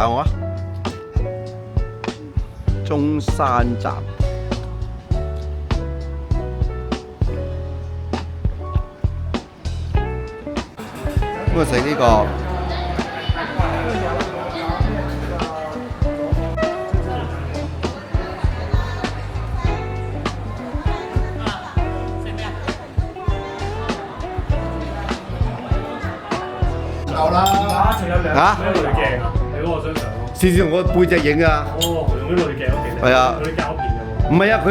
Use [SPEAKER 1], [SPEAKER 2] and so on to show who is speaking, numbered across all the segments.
[SPEAKER 1] 打我啊！中山站。咁啊食呢個。夠啦！
[SPEAKER 2] 仲有兩咩濾鏡啊？你嗰個張相咯。
[SPEAKER 1] 試試用個背脊影啊！
[SPEAKER 2] 哦，用啲濾鏡都幾靚。
[SPEAKER 1] 係啊
[SPEAKER 2] 嗰啲膠片嘅喎。
[SPEAKER 1] 唔係啊，佢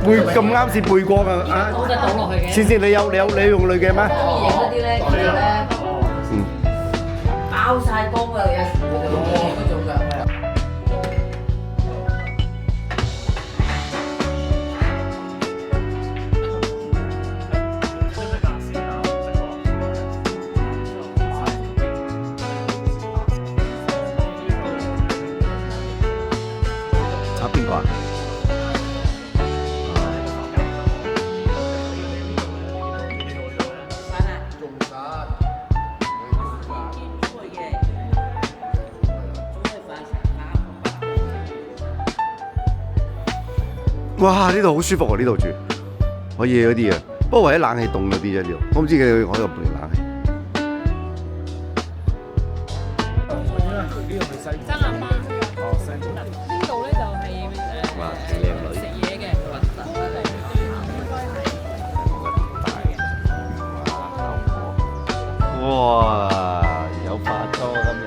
[SPEAKER 1] 會咁啱先背光啊！啊，
[SPEAKER 3] 倒就倒落去嘅。
[SPEAKER 1] 試試你有用濾鏡咩？
[SPEAKER 3] 中意影嗰啲咧，其實咧包晒光㗎，有時佢就會影嗰種㗎。
[SPEAKER 1] 啊邊個啊？哇！呢度好舒服啊！呢度住可以嗰啲啊，不過唯一冷氣凍咗啲啫。呢度我唔知佢可以半年冷氣。
[SPEAKER 4] 爭阿媽。呢度咧就係
[SPEAKER 1] 哇！幾靚女。
[SPEAKER 4] 食嘢嘅。
[SPEAKER 1] 哇！有化妝今日。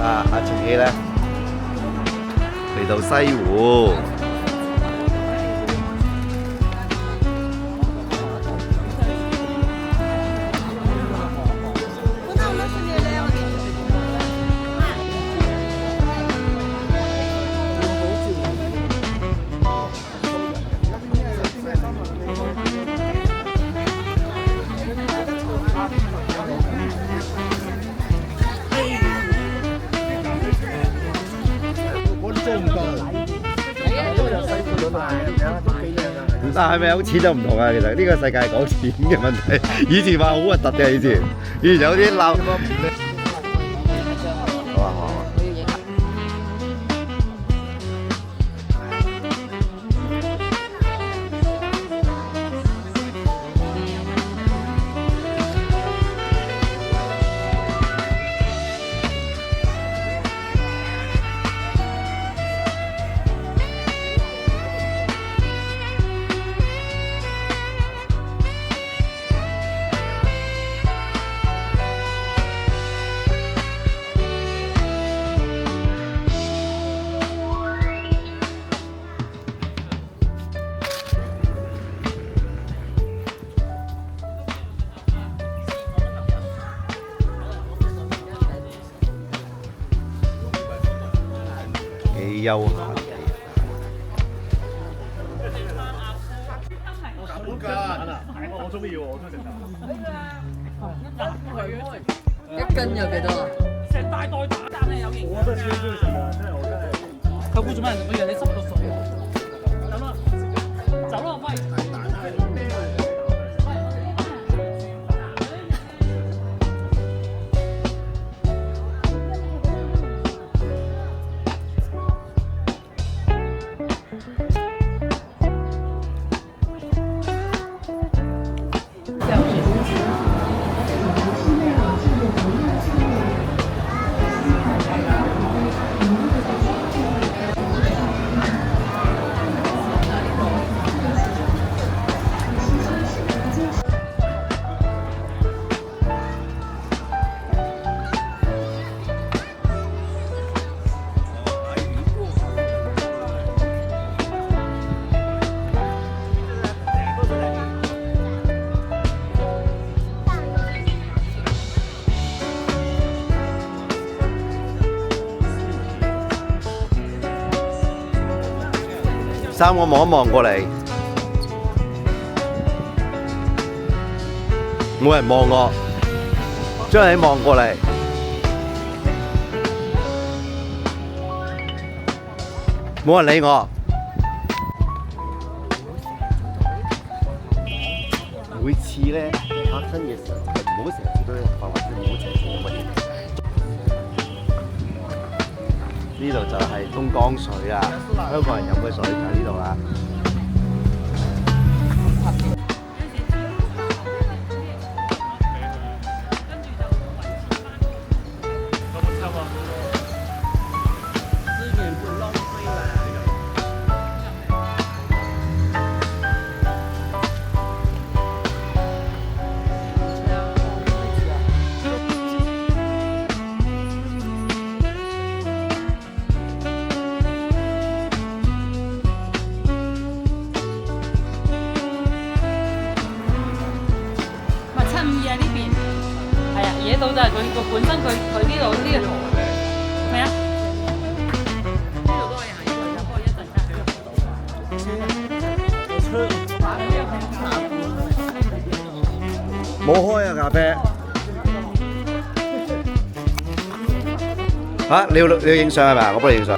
[SPEAKER 1] 阿晴希咧嚟到西湖。但係咪有錢就唔同啊？其實呢個世界係講錢嘅問題。以前話好核突嘅，以前有啲鬧。好啊好啊。幾休閒地。
[SPEAKER 2] 我中意喎，我中意食蛋。
[SPEAKER 3] 一斤有幾多啊？
[SPEAKER 4] 成大袋蛋係有營養
[SPEAKER 2] 我真係超中意食㗎，真係我真係。
[SPEAKER 4] 佢估做咩？我以為你10多歲。走啦，走啦，喂！
[SPEAKER 1] 三個望一望過嚟，冇人望我，張起望過嚟，冇人理我。每次咧。拍親嘅時候，唔好成日都發或者唔好成日做乜嘢。呢度就係東江水啊，香港人飲嘅水就喺呢度啦。
[SPEAKER 4] 呢邊係啊，野島就係佢本身佢呢度呢個咩啊？呢度都可以行入去，不過一陣間。
[SPEAKER 1] 冇開啊咖啡。嚇、你要影相係咪啊？我幫你影相。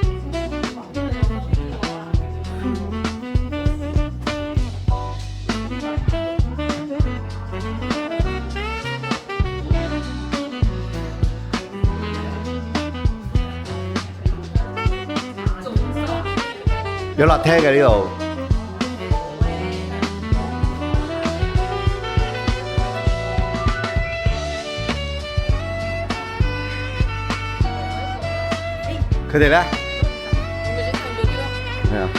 [SPEAKER 1] 有辣聽嘅呢度。佢哋咧？係啊。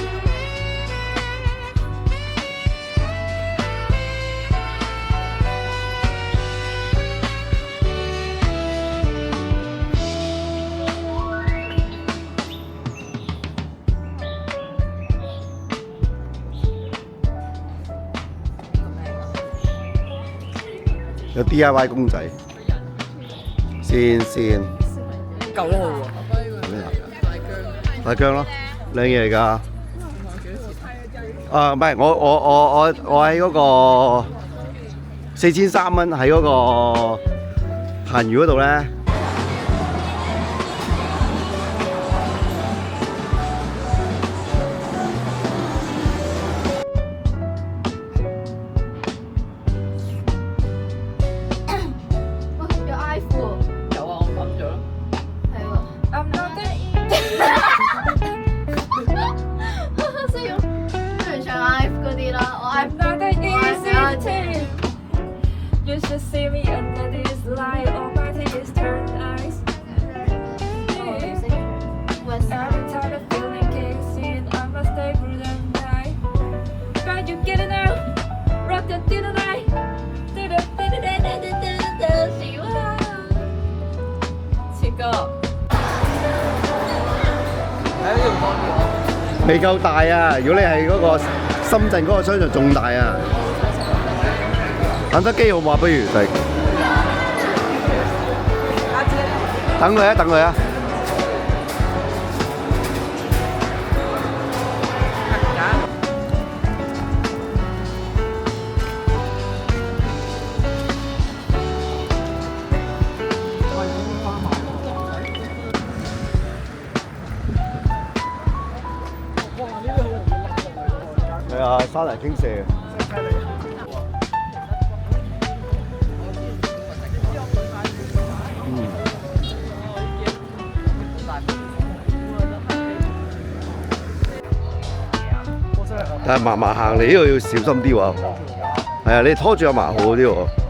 [SPEAKER 1] 有 DIY 公仔，線
[SPEAKER 3] 夠啦喎！
[SPEAKER 1] 大疆咯，靚嘢嚟㗎。啊，唔係，我喺嗰個4300蚊喺嗰個閒魚嗰度咧。
[SPEAKER 5] You should see me under this light. All my tears turn ice. I'm tired of feeling casing. I must stay through the night. But you get it now. Rock the through the night. 지금
[SPEAKER 1] 未夠大啊！如果你係嗰個深圳嗰個商場仲大啊！肯德基好唔好啊？不如食。等佢啊！等佢啊！係啊，山泥傾瀉。但係慢慢行，你呢度要小心啲喎。係啊，你拖住阿嫲好啲喎。